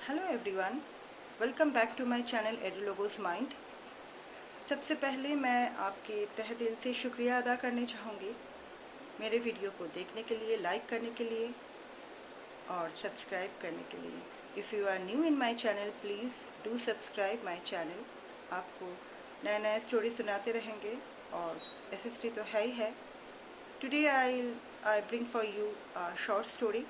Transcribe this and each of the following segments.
Hello everyone, welcome back to my channel Edulogos Mind. सबसे पहले मैं आपके तहे दिल से शुक्रिया अदा करना चाहूँगी मेरे वीडियो को देखने के लिए, लाइक करने के लिए और सब्सक्राइब करने के लिए। If you are new in my channel, please do subscribe my channel. आपको नए नए स्टोरी सुनाते रहेंगे और एसएसटी तो है ही है। Today I bring for you a short story,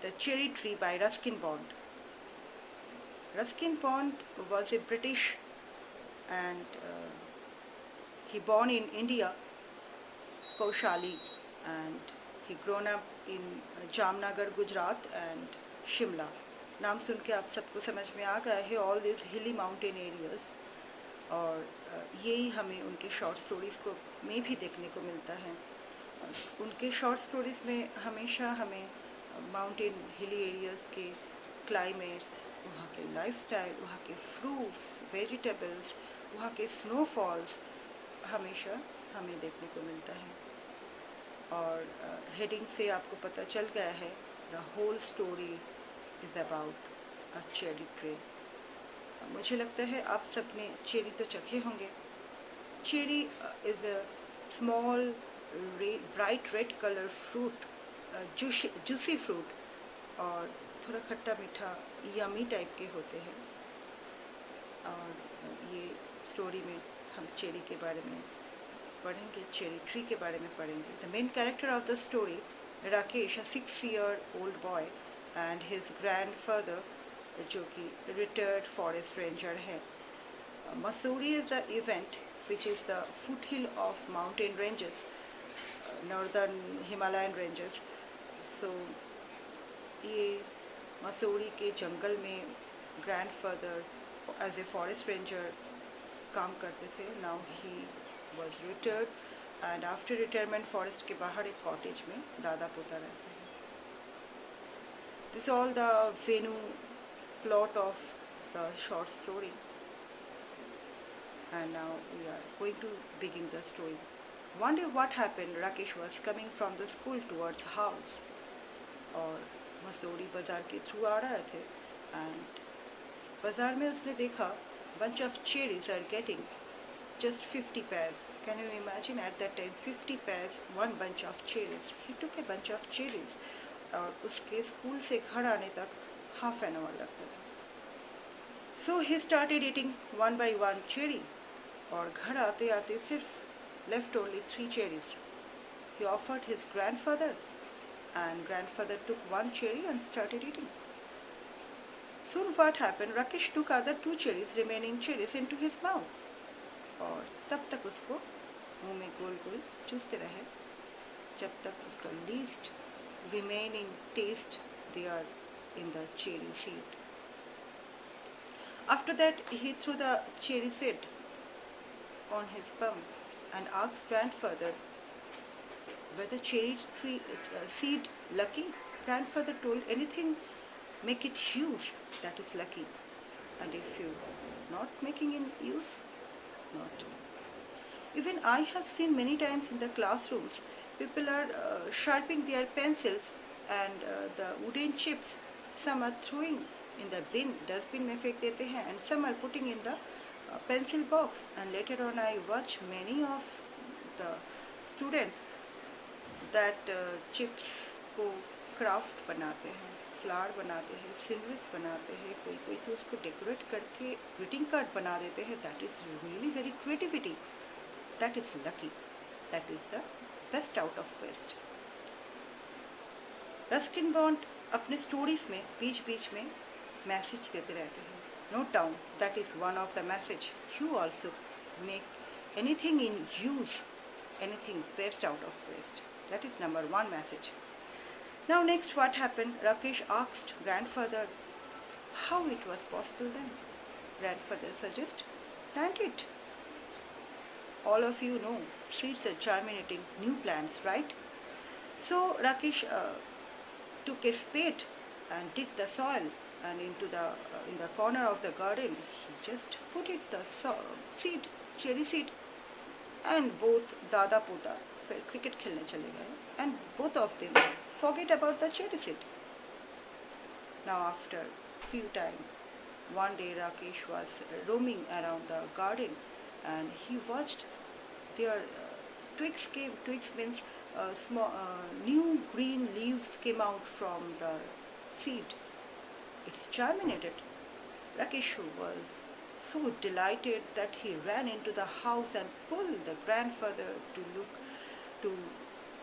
The Cherry Tree by Ruskin Bond. Ruskin Bond was a British and he born in India, Kaushali, and he grown up in Jamnagar, Gujarat and Shimla. नाम सुन के आप सबको समझ में आ गया है all this हिली mountain areas, और यही हमें उनके शॉर्ट स्टोरीज़ को में भी देखने को मिलता है। उनके शॉर्ट स्टोरीज़ में हमेशा हमें माउंटेन हिली एरियाज़ के क्लाइमेट्स, वहाँ के लाइफस्टाइल, वहाँ के फ्रूट्स, वेजिटेबल्स, वहाँ के स्नोफॉल्स हमेशा हमें देखने को मिलता है। और हेडिंग से आपको पता चल गया है, the whole story is about a cherry tree. मुझे लगता है आप सबने चेरी तो चखे होंगे। Cherry is a small bright red colour fruit, juicy fruit, और थोड़ा खट्टा मीठा यमी टाइप के होते हैं। और ये स्टोरी में हम चेरी के बारे में पढ़ेंगे, चेरी ट्री के बारे में पढ़ेंगे। The main character of the story, Rakesh, a 6-year-old boy, and his grandfather जो कि रिटायर्ड फॉरेस्ट रेंजर है। Mussoorie is the event which is the foot hill of mountain ranges, northern Himalayan ranges. So ये मसूरी के जंगल में grandfather as a forest ranger काम करते थे। Now he was retired and after retirement forest के बाहर एक कॉटेज में दादा पोता रहते हैं। This all the venue plot of the short story, and now we are going to begin the story. One day what happened, Rakesh was coming from the school towards house, और मसूरी बाज़ार के through आ रहे थे, and बाज़ार में उसने देखा bunch of cherries are getting just 50 pairs. Can you imagine at that time 50 pairs, one bunch of cherries. He took a bunch of cherries, और उसके स्कूल से घर आने तक half an hour लगता था। So he started eating one by one cherry, और घर आते आते सिर्फ left only 3 cherries. He offered his grandfather, and grandfather took one cherry and started eating. Soon what happened, Rakesh took other 2 cherries, remaining cherries, into his mouth, और तब तक उसको मुंह में गोल गोल चूसते रहे जब तक उसका least remaining taste there in the cherry seed. After that he threw the cherry seed on his bum and asked grandfather whether cherry tree seed lucky. Grandfather told, anything make it use, that is lucky, and if you not making in use, not. Even I have seen many times in the classrooms people are sharpening their pencils, and the wooden chips some are throwing in the bin, dustbin में फेंक देते हैं, and some are putting in the pencil box. And later on I watch many of the students that chips को craft बनाते हैं, flower बनाते हैं, silvers बनाते हैं, कोई कोई तो उसको डेकोरेट करके ग्रीटिंग कार्ड बना देते हैं। That is really very creativity, that is lucky, that is the best out of waste. Ruskin Bond अपने स्टोरीज में बीच बीच में मैसेज देते रहते हैं। Note down, that is one of the message. You also make anything in use, anything best out of waste. That is number 1 message. Now next what happened, Rakesh asked grandfather how it was possible then. Grandfather suggested, plant it. All of you know seeds are germinating new plants, right? So Rakesh took a spade and dig the soil, and into the in the corner of the garden he just put it the seed, cherry seed. And both दादा पोता फिर cricket खेलने चले गए, and both of them forget about the cherry seed. Now after few time, one day Rakesh was roaming around the garden and he watched their twigs came. Twigs means small new green leaves came out from the seed. It's germinated. Rakesh was so delighted that he ran into the house and pulled the grandfather to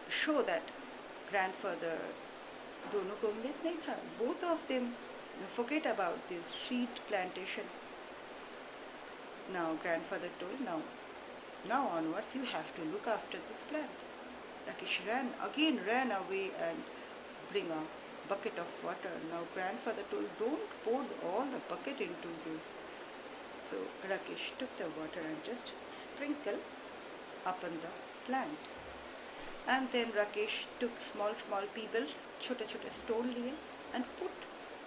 show that grandfather दोनों को उम्मीद नहीं था. Both of them forget about this seed plantation. Now grandfather told, now onwards you have to look after this plant. Rakesh ran away and bring a bucket of water. Now grandfather told, don't pour all the bucket into this. So Rakesh took the water and just sprinkle upon the plant. And then Rakesh took small pebbles, छोटे छोटे stone लिए, and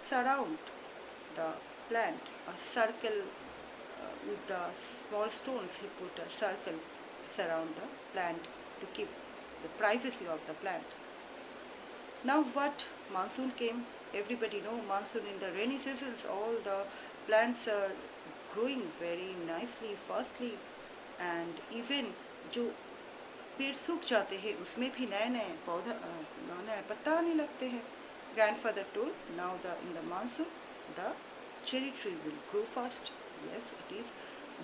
surround the plant, a circle with the small stones. He put a circle surround the plant to keep the privacy of the plant. Now what? Monsoon came. Everybody know monsoon in the rainy seasons, all the plants are growing very nicely, fastly, and even जो पेड़ सूख जाते हैं उसमें भी नए नए पत्ता आने लगते हैं. Grandfather told, now in the monsoon the cherry tree will grow fast. Yes, it is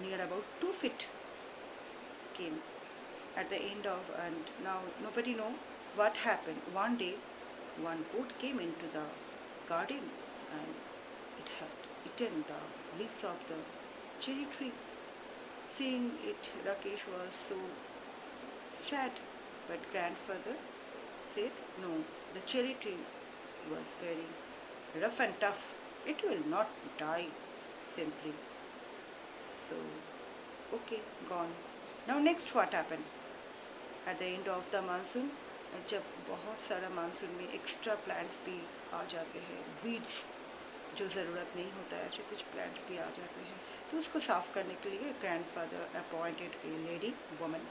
near about 2 feet came at the end of, and now nobody know what happened. One day one goat came into the garden and it had eaten the leaves of the cherry tree. Seeing it, Rakesh was so sad, but grandfather said, no, the cherry tree was very rough and tough. It will not die simply. So, okay, gone. Now next what happened? At the end of the monsoon, जब बहुत सारा monsoon में extra plants भी आ जाते हैं, weeds जो ज़रूरत नहीं होता है, ऐसे कुछ प्लांट्स भी आ जाते हैं, तो उसको साफ़ करने के लिए ग्रैंडफादर अपॉइंटेड ए लेडी वुमन.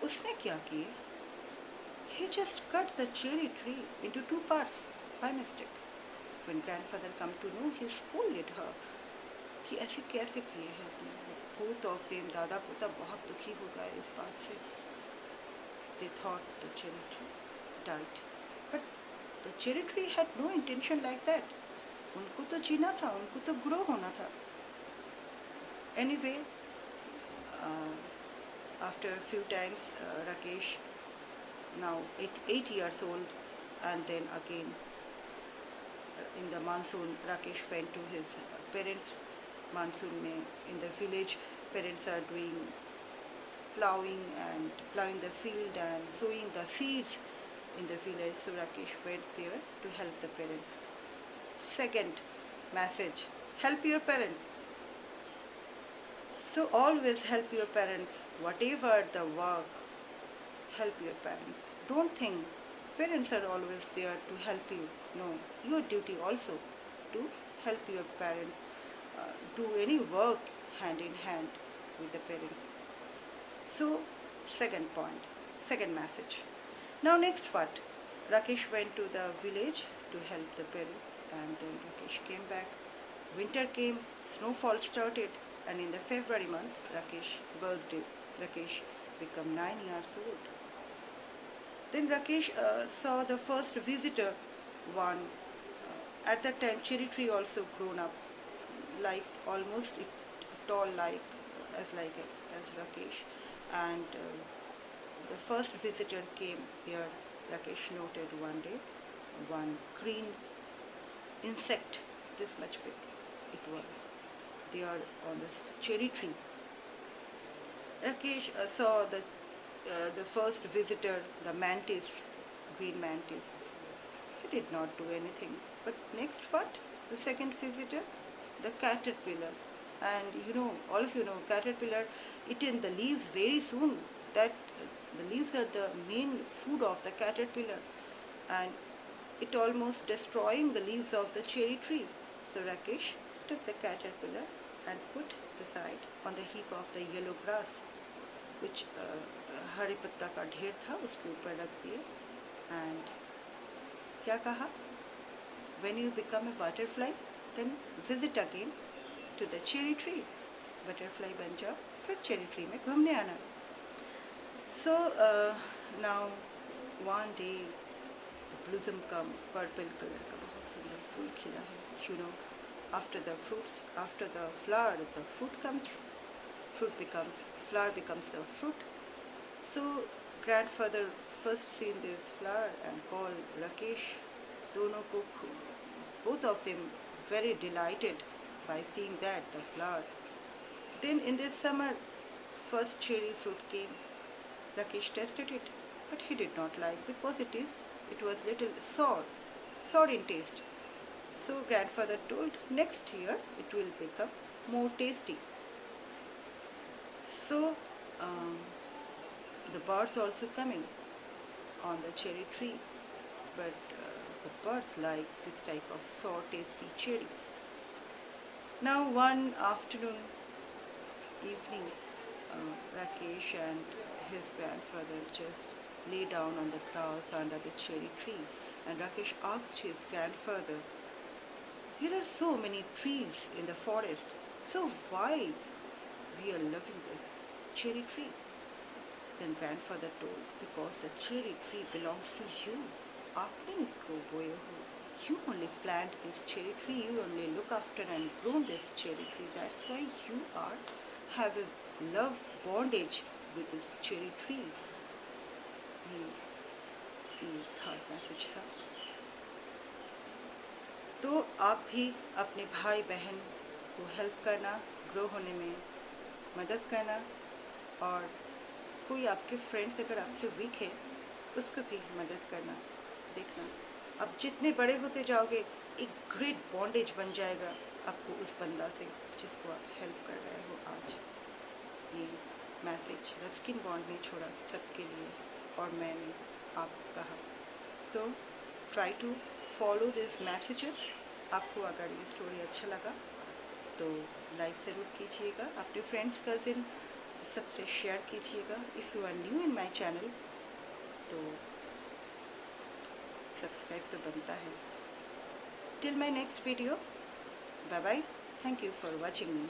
उसने क्या किए? He just cut the cherry tree into 2 parts by mistake. When grandfather come to know, he scolded her कि ऐसे कैसे किए हैं आपने. Both of them, दादा पोता बहुत दुखी हो गए इस बात से. They thought the cherry tree died, but the cherry tree had no intention like that. उनको तो जीना था, उनको तो grow होना था. Anyway, after a few times, Rakesh, now 8 years old, and then again in the monsoon, Rakesh went to his parents. Monsoon mein in the village, parents are doing plowing the field and sowing the seeds in the village. So Rakesh went there to help the parents. Second message: help your parents. So always help your parents, whatever the work. Help your parents. Don't think parents are always there to help you. No, your duty also to help your parents. Do any work hand in hand with the parents. So, second point, second message. Now next what? Rakesh went to the village to help the parents, and then Rakesh came back. Winter came, snowfall started, and in the February month, Rakesh's birthday, Rakesh became 9 years old. Then Rakesh saw the first visitor, one. At that time, cherry tree also grown up, like almost tall as Rakesh, and the first visitor came here. Rakesh noted one day one green insect, this much big it was, there on the cherry tree. Rakesh saw the first visitor, the mantis, green mantis. He did not do anything. But next what? The second visitor, the caterpillar. And all of you know, caterpillar eaten the leaves very soon. That the leaves are the main food of the caterpillar, and it almost destroying the leaves of the cherry tree. So Rakesh took the caterpillar and put beside on the heap of the yellow grass, which हरे पत्ता का ढेर था, उसके ऊपर रख दिए. And क्या कहा? when you become a butterfly, then visit again to the cherry tree. Butterfly बन जाओ, फिर cherry tree में घूमने आना. So now one day the blossom come, purple color का बहुत सुंदर फूल खिला है. You know, after the fruits, after the flower, the fruit comes. Fruit becomes, flower becomes the fruit. So grandfather first seen this flower and called Rakesh. दोनों को, both of them very delighted by seeing that the flower. Then in this summer, first cherry fruit came. Rakesh tested it, but he did not like because it was little sour in taste. So grandfather told next year it will become more tasty. So the birds also coming on the cherry tree, but the birds like this type of sour tasty cherry. Now one afternoon, evening, Rakesh and his grandfather just lay down on the grass under the cherry tree, and Rakesh asked his grandfather, there are so many trees in the forest, so why we are loving this cherry tree? Then grandfather told, because the cherry tree belongs to you. आपने इसको बोए हो. You only plant this cherry tree, you only look after and grow this cherry tree. That's why you have a love bondage with this cherry tree. ये third message था. तो आप भी अपने भाई बहन को हेल्प करना, ग्रो होने में मदद करना, और कोई आपके फ्रेंड्स अगर आपसे वीक है उसको भी मदद करना. देखना अब जितने बड़े होते जाओगे एक ग्रेट बॉन्डेज बन जाएगा आपको उस बंदा से जिसको आप हेल्प कर रहे हो. आज ये मैसेज रस्किन बॉन्ड ने छोड़ा सबके लिए और मैंने आपको कहा. So try to follow this messages. आपको अगर ये स्टोरी अच्छा लगा तो लाइक ज़रूर कीजिएगा, अपने फ्रेंड्स कज़िन सबसे शेयर कीजिएगा. If you are new in my channel तो सब्सक्राइब तो बनता है. Till my next video, bye bye. Thank you for watching me.